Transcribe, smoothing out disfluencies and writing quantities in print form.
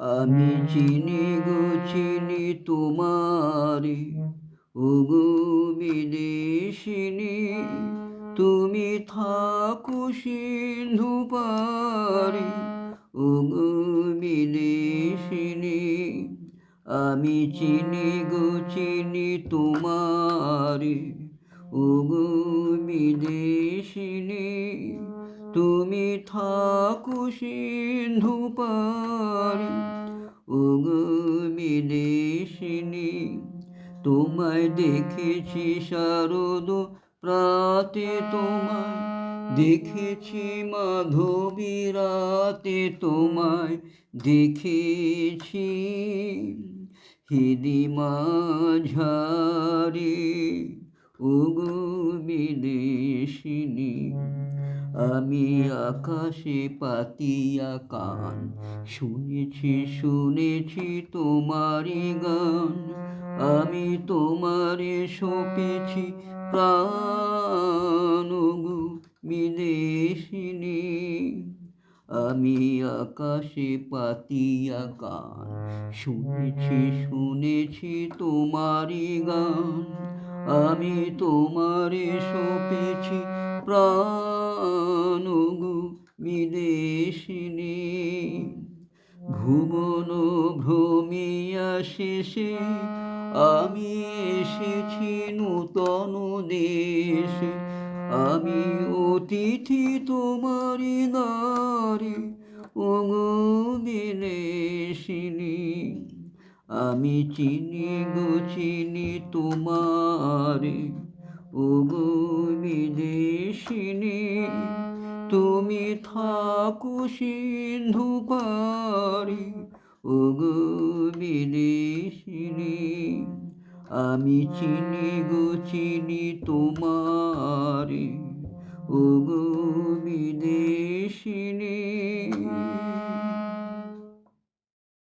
আমি চিনি গো চিনি তোমারে, ওগো বিদেশিনী, তুমি থাকো সিন্ধু পারে, ওগো বিদেশিনী। আমি চিনি গো চিনি তোমারে, ওগো বিদেশিনী, তুমি থাকো সিন্ধু পারে, ওগো বিদেশিনী। তোমায় দেখেছি শারদ প্রাতে, তোমায় দেখেছি মাধবী রাতে, তোমায় দেখেছি হিদি মাঝারে, ওগো বিদেশিনী। আমি আকাশে পাতিয়া কান, শুনেছি শুনেছি তোমারি গান, আমি তোমারে সপেছি প্রাণ, ওগো বিদেশিনী। আমি আকাশে পাতিয়া কান, শুনেছি শুনেছি তোমারি গান, আমি তোমারে সপেছি প্রাণ, ওগো বিদেশিনী। ভুবন ভ্রমিয়া শেষে আমি এসেছি নূতন দেশে, আমি অতিথি তোমারি দ্বারে, ওগো বিদেশিনী। আমি চিনি গো চিনি তোমারে, ওগো বিদেশিনী, তুমি থাকো সিন্ধু পারে, ওগো বিদেশিনী। আমি চিনি গো চিনি তোমারে, ওগো বিদেশিনী।